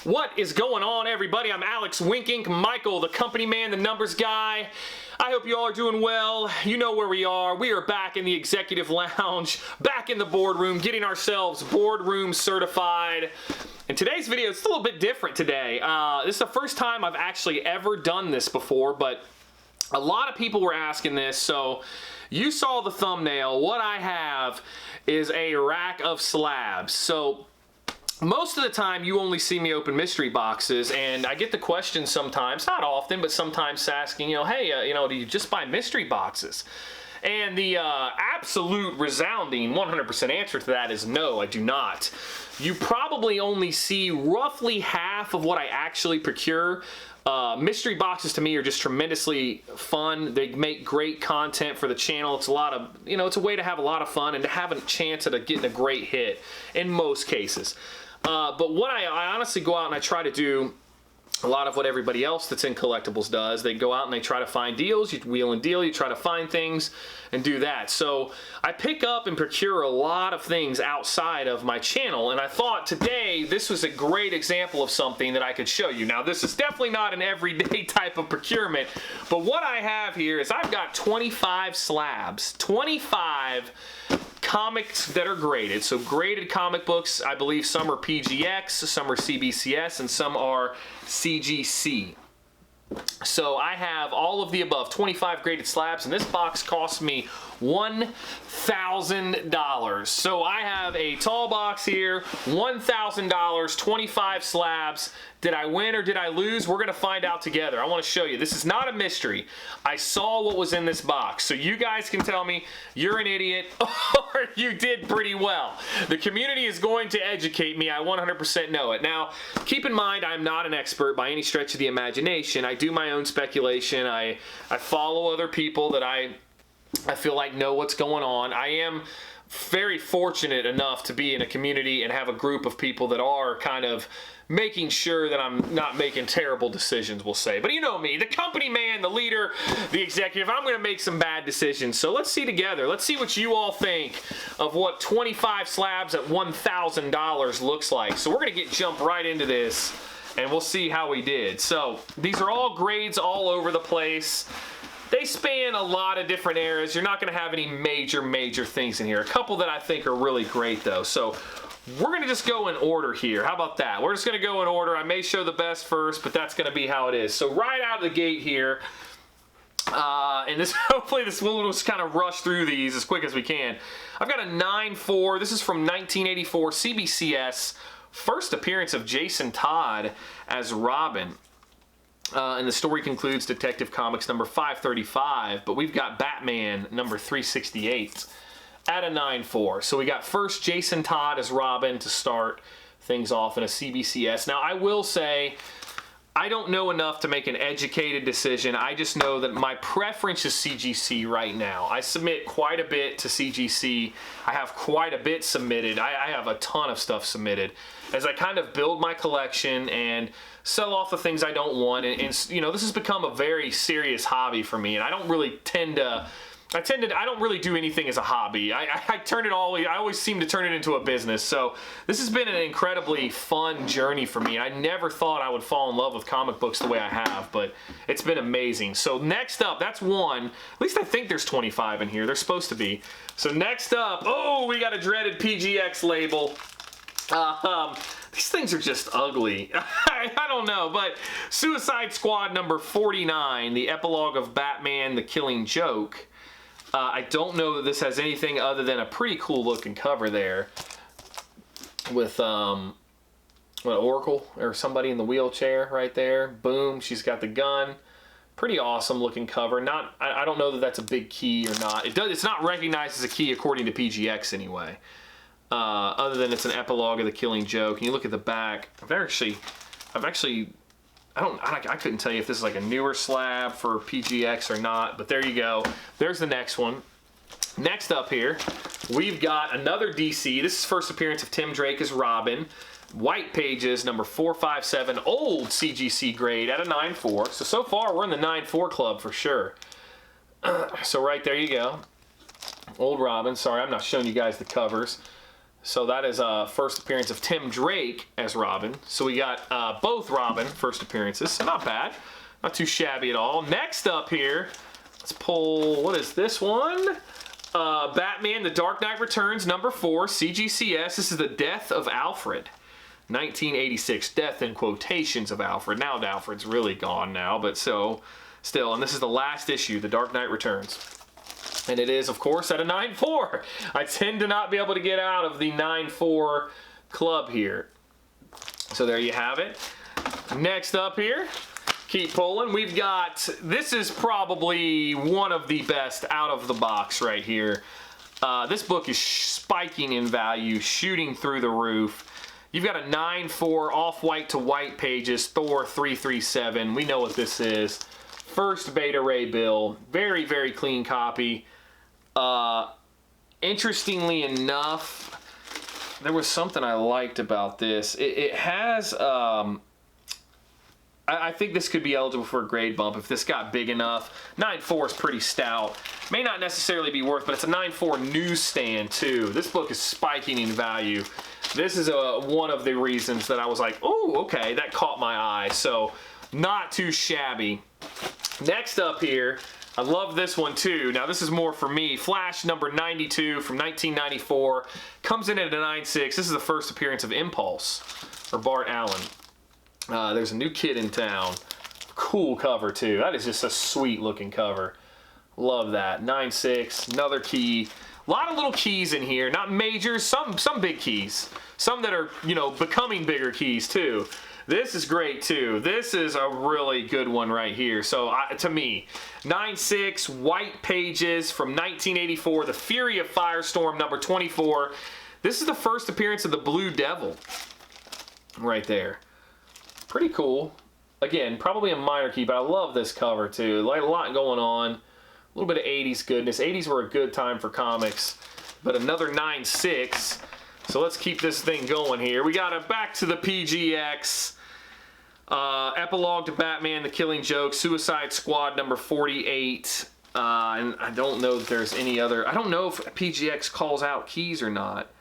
What is going on, everybody? I'm Alex Winking, Michael, the company man, the numbers guy. I hope you all are doing well. You know where we are. We are back in the executive lounge, back in the boardroom, getting ourselves boardroom certified. And today's video is a little bit different today. This is the first time I've actually ever done this before, but a lot of people were asking this, so you saw the thumbnail. What I have is a rack of slabs. So most of the time you only see me open mystery boxes, and I get the question sometimes, not often, but sometimes asking, hey, do you just buy mystery boxes? And the absolute resounding 100% answer to that is no, I do not. You probably only see roughly half of what I actually procure. Mystery boxes to me are just tremendously fun. They make great content for the channel. It's a lot of, it's a way to have a lot of fun and to have a chance at getting a great hit in most cases. But what I honestly go out and I try to do a lot of what everybody else that's in collectibles does. They go out and they try to find deals. You wheel and deal, you try to find things and do that. So I pick up and procure a lot of things outside of my channel, and I thought today this was a great example of something that I could show you. Now, this is definitely not an everyday type of procurement, but what I have here is I've got 25 slabs, 25 comics that are graded. So graded comic books, I believe some are PGX, some are CBCS, and some are CGC. So I have all of the above, 25 graded slabs, and this box cost me $1,000. So I have a tall box here, $1,000, 25 slabs. Did I win or did I lose? We're gonna find out together. I wanna show you. This is not a mystery. I saw what was in this box, so you guys can tell me you're an idiot or you did pretty well. The community is going to educate me. I 100% know it. Now, keep in mind, I'm not an expert by any stretch of the imagination. I do my own speculation. I follow other people that I feel like know what's going on. I am very fortunate enough to be in a community and have a group of people that are kind of making sure that I'm not making terrible decisions, we'll say. But you know me, the company man, the leader, the executive, I'm going to make some bad decisions. So let's see together. Let's see what you all think of what 25 slabs at $1,000 looks like. So we're going to jump right into this, and we'll see how we did. So these are all grades all over the place. They span a lot of different eras. You're not going to have any major things in here. A couple that I think are really great, though. So we're going to just go in order here. How about that? We're just going to go in order. I may show the best first, but that's going to be how it is. So right out of the gate here, and this hopefully we'll just kind of rush through these as quick as we can. I've got a 9.4. This is from 1984 CBCS. First appearance of Jason Todd as Robin. And the story concludes Detective Comics number 535, but we've got Batman number 368 at a 9.4. So we got first Jason Todd as Robin to start things off in a CBCS. Now, I will say, I don't know enough to make an educated decision. I just know that my preference is CGC right now. I submit quite a bit to CGC. I have quite a bit submitted. I have a ton of stuff submitted as I kind of build my collection and sell off the things I don't want. And this has become a very serious hobby for me, and I don't really I don't really do anything as a hobby. I always seem to turn it into a business. So this has been an incredibly fun journey for me. I never thought I would fall in love with comic books the way I have, but it's been amazing. So next up, that's one. At least I think there's 25 in here. There's supposed to be. So next up, oh, we got a dreaded PGX label. These things are just ugly. I don't know, but Suicide Squad number 49, the epilogue of Batman, The Killing Joke. I don't know that this has anything other than a pretty cool looking cover there with Oracle or somebody in the wheelchair right there. Boom, she's got the gun. Pretty awesome looking cover. I don't know that that's a big key or not. It's not recognized as a key according to PGX anyway. Other than it's an epilogue of The Killing Joke. And you look at the back. I couldn't tell you if this is like a newer slab for PGX or not, but there you go. There's the next one. Next up here, we've got another DC. This is first appearance of Tim Drake as Robin. White Pages, number 457, old CGC grade at a 9.4. So far, we're in the 9.4 club for sure. So right there you go. Old Robin. Sorry, I'm not showing you guys the covers. So that is a first appearance of Tim Drake as Robin. So we got both Robin first appearances, so not bad. Not too shabby at all. Next up here, let's pull, what is this one? Batman, The Dark Knight Returns, number 4, CGCS. This is the Death of Alfred. 1986, death in quotations of Alfred. Now Alfred's really gone now, but so, still. And this is the last issue, The Dark Knight Returns. And it is, of course, at a 9.4. I tend to not be able to get out of the 9.4 club here. So there you have it. Next up here, keep pulling. We've got, this is probably one of the best out of the box right here. This book is spiking in value, shooting through the roof. You've got a 9.4 off-white to white pages, Thor 337. We know what this is. First Beta Ray Bill. Very, very clean copy. Interestingly enough, there was something I liked about this. It has, I think this could be eligible for a grade bump if this got big enough. 9.4 is pretty stout. May not necessarily be worth, but it's a 9.4 newsstand too. This book is spiking in value. This is one of the reasons that I was like, oh, okay, that caught my eye. So not too shabby. Next up here, I love this one too. Now this is more for me. Flash number 92 from 1994. Comes in at a 9.6. This is the first appearance of Impulse, or Bart Allen. There's a new kid in town. Cool cover too. That is just a sweet looking cover. Love that. 9.6, another key. A lot of little keys in here. Not majors, some big keys. Some that are, you know, becoming bigger keys too. This is great too. This is a really good one right here. So to me, 9.6, white pages from 1984, The Fury of Firestorm, number 24. This is the first appearance of the Blue Devil right there. Pretty cool. Again, probably a minor key, but I love this cover too. Like a lot going on. A little bit of 80s goodness. 80s were a good time for comics, but another 9.6. So let's keep this thing going here. We got it back to the PGX. Epilogue to Batman, The Killing Joke, Suicide Squad number 48. And I don't know if there's any other. I don't know if PGX calls out keys or not,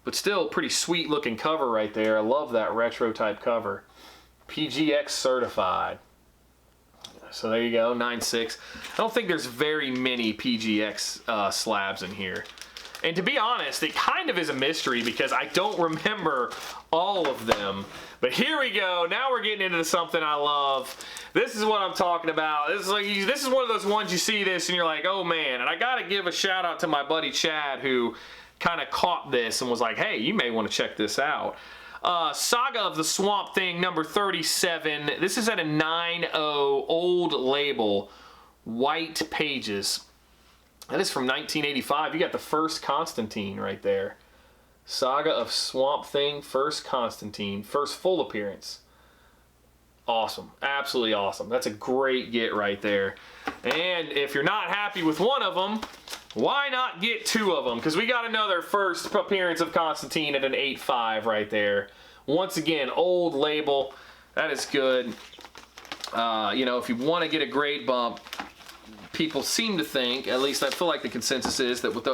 but still pretty sweet looking cover right there. I love that retro type cover. PGX certified. So there you go, 9.6. I don't think there's very many PGX slabs in here. And to be honest, it kind of is a mystery because I don't remember all of them. But here we go. Now we're getting into something I love. This is what I'm talking about. This is one of those ones you see this and you're like, oh man. And I got to give a shout out to my buddy Chad who kind of caught this and was like, hey, you may want to check this out. Saga of the Swamp Thing, number 37. This is at a 9.0 old label, white pages. That is from 1985. You got the first Constantine right there. Saga of Swamp Thing, first Constantine, first full appearance. Awesome. Absolutely awesome. That's a great get right there. And if you're not happy with one of them, why not get two of them? Because we got another first appearance of Constantine at an 8.5 right there. Once again, old label. That is good. You know, if you want to get a grade bump, people seem to think, at least I feel like the consensus is, that with the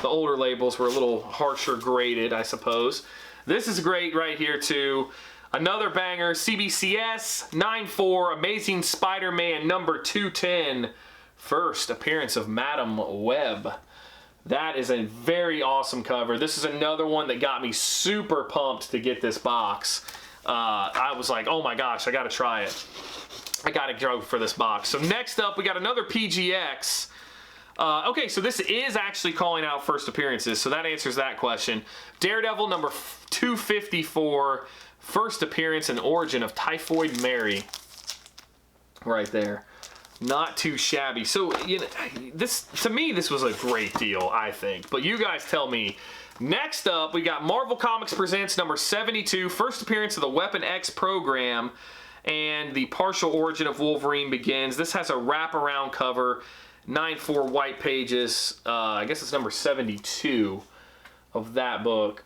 older labels were a little harsher graded, I suppose. This is great right here too. Another banger, CBCS 9.4, Amazing Spider-Man number 210. First appearance of Madam Web. That is a very awesome cover. This is another one that got me super pumped to get this box. I was like, oh my gosh, I gotta try it. I gotta go for this box. So next up, we got another PGX. Okay, so this is actually calling out first appearances, so that answers that question. Daredevil number 254, first appearance and origin of Typhoid Mary. Right there. Not too shabby. So, you know, this, to me, this was a great deal, I think. But you guys tell me. Next up, we got Marvel Comics Presents number 72, first appearance of the Weapon X program, and the partial origin of Wolverine begins. This has a wraparound cover, 9.4 white pages. I guess it's number 72 of that book.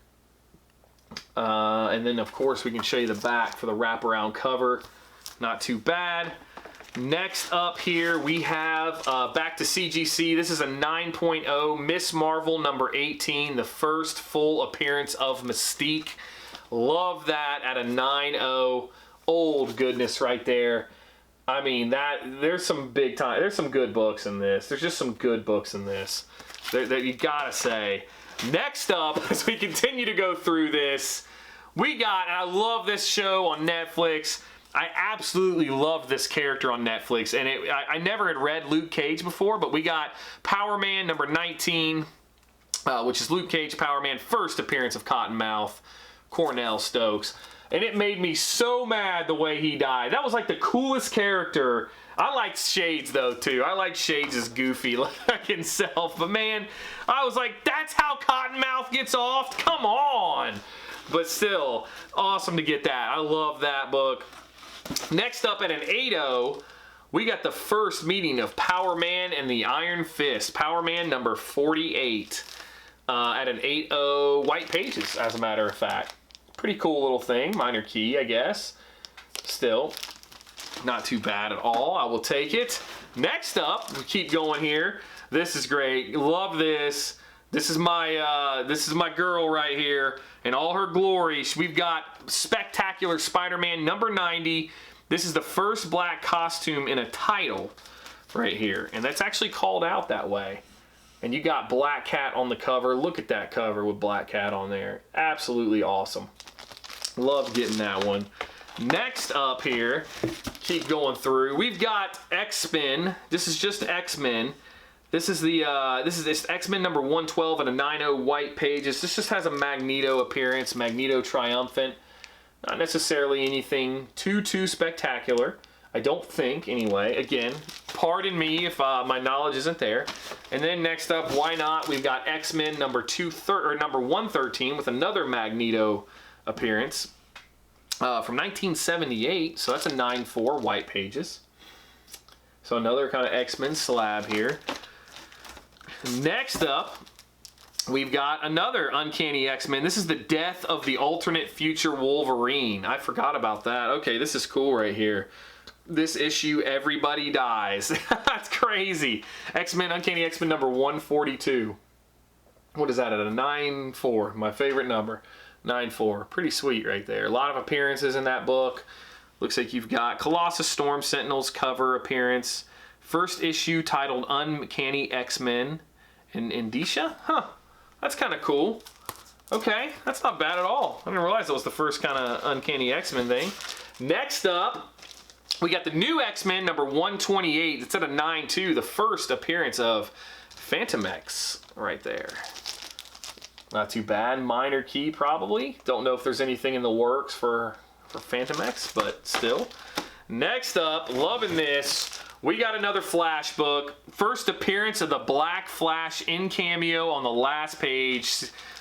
And then, of course, we can show you the back for the wraparound cover. Not too bad. Next up here, we have back to CGC. This is a 9.0 Miss Marvel number 18, the first full appearance of Mystique. Love that at a 9.0. Old goodness right there. I mean, there's some big time, there's some good books in this. There's just some good books in this that you gotta say. Next up, as we continue to go through this, we got, and I love this show on Netflix. I absolutely love this character on Netflix, and I never had read Luke Cage before, but we got Power Man number 19, which is Luke Cage Power Man, first appearance of Cottonmouth, Cornell Stokes. And it made me so mad the way he died. That was like the coolest character. I liked Shades though too. I like Shades' goofy looking self. But man, I was like, that's how Cottonmouth gets off? Come on. But still, awesome to get that. I love that book. Next up at an 8.0, we got the first meeting of Power Man and the Iron Fist. Power Man number 48 at an 8.0 white pages, as a matter of fact. Pretty cool little thing, minor key, I guess. Still, not too bad at all. I will take it. Next up, we keep going here. This is great. Love this. This is my girl right here in all her glory. We've got Spectacular Spider-Man number 90. This is the first black costume in a title right here, and that's actually called out that way. And you got Black Cat on the cover. Look at that cover with Black Cat on there. Absolutely awesome. Love getting that one. Next up here, keep going through. We've got X-Men. This is just X-Men. This is this X-Men number 112 and a 9.0 white pages. This just has a Magneto appearance, Magneto triumphant. Not necessarily anything too spectacular. I don't think, anyway. Again, pardon me if my knowledge isn't there. And then next up, why not? We've got X-Men number 113 with another Magneto appearance from 1978. So that's a 9.4 white pages. So another kind of X-Men slab here. Next up, we've got another Uncanny X-Men. This is the death of the alternate future Wolverine. I forgot about that. Okay, this is cool right here. This issue, everybody dies. That's crazy. X-Men, Uncanny X-Men number 142. What is that at a 9.4? My favorite number. 9.4. Pretty sweet right there. A lot of appearances in that book. Looks like you've got Colossus Storm Sentinels cover appearance. First issue titled Uncanny X-Men in Indicia? Huh. That's kind of cool. Okay, that's not bad at all. I didn't realize that was the first kind of Uncanny X-Men thing. Next up, we got the new X-Men number 128. It's at a 9.2, the first appearance of Phantom X right there. Not too bad. Minor key probably. Don't know if there's anything in the works for Phantom X, but still. Next up, loving this. We got another Flash book. First appearance of the Black Flash in cameo on the last page.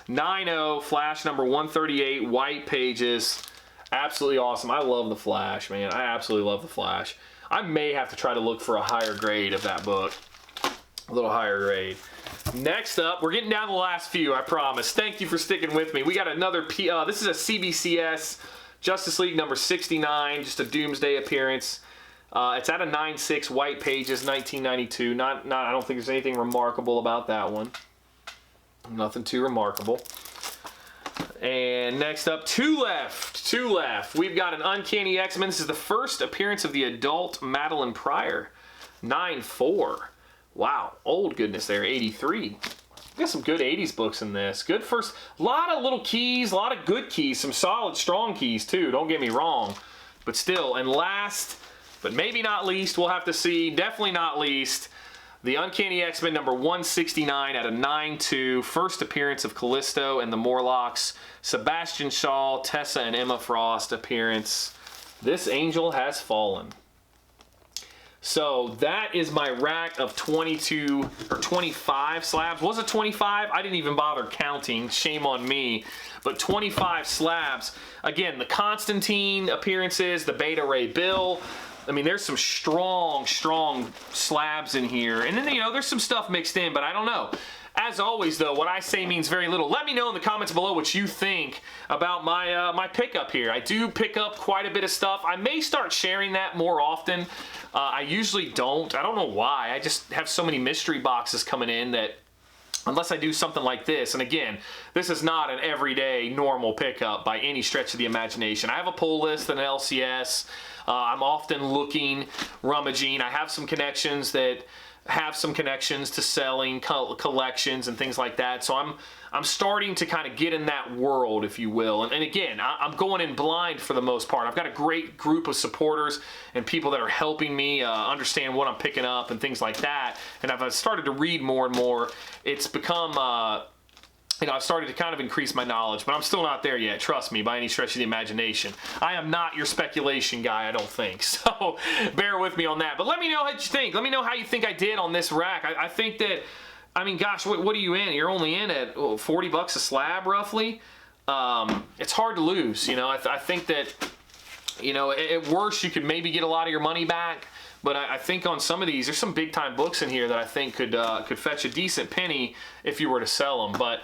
9.0, Flash number 138, white pages. Absolutely awesome. I love the Flash, man. I absolutely love the Flash. I may have to try to look for a higher grade of that book. A little higher grade. Next up, we're getting down to the last few, I promise. Thank you for sticking with me. We got another, this is a CBCS Justice League number 69, just a Doomsday appearance. It's at a 9.6 white pages, 1992. I don't think there's anything remarkable about that one. Nothing too remarkable. And next up, two left. We've got an Uncanny X-Men. This is the first appearance of the adult Madeline Pryor. 9.4. Wow, old goodness there, 83. Got some good 80s books in this. Good first, a lot of little keys, a lot of good keys, some solid, strong keys too, don't get me wrong. But still, and last, but maybe not least, we'll have to see, definitely not least, the Uncanny X-Men number 169 at a 9.2, first appearance of Callisto and the Morlocks, Sebastian Shaw, Tessa and Emma Frost appearance. This angel has fallen. So that is my rack of 22 or 25 slabs. Was it 25? I didn't even bother counting. Shame on me. But 25 slabs. Again, the Constantine appearances, the Beta Ray Bill. I mean, there's some strong slabs in here. And then, you know, there's some stuff mixed in, but I don't know. As always, though, what I say means very little. Let me know in the comments below what you think about my my pickup here. I do pick up quite a bit of stuff. I may start sharing that more often. I usually don't. I don't know why. I just have so many mystery boxes coming in that unless I do something like this, and again, this is not an everyday normal pickup by any stretch of the imagination. I have a pull list and an LCS. I'm often looking, rummaging. I have some connections to selling collections and things like that. So I'm starting to kind of get in that world, if you will. And again, I'm going in blind for the most part. I've got a great group of supporters and people that are helping me understand what I'm picking up and things like that. And I've started to read more and more. It's become you know, I've started to kind of increase my knowledge, but I'm still not there yet, trust me, by any stretch of the imagination. I am not your speculation guy, I don't think, so bear with me on that. But let me know what you think. Let me know how you think I did on this rack. I think that, I mean, gosh, what are you in? You're only in at 40 bucks a slab, roughly. It's hard to lose, you know. I think that, you know, at worst, you could maybe get a lot of your money back. But I think on some of these, there's some big time books in here that I think could fetch a decent penny if you were to sell them. But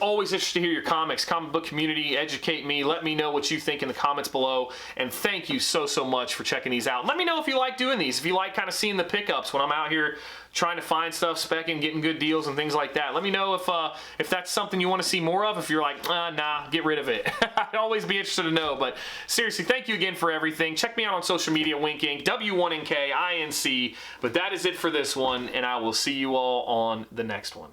always interested to hear your comics, comic book community, educate me. Let me know what you think in the comments below. And thank you so much for checking these out. Let me know if you like doing these, if you like kind of seeing the pickups when I'm out here trying to find stuff, specking, getting good deals and things like that. Let me know if that's something you want to see more of. If you're like, nah, get rid of it. I'd always be interested to know. But seriously, thank you again for everything. Check me out on social media, Winking, W1NKINC. But that is it for this one, and I will see you all on the next one.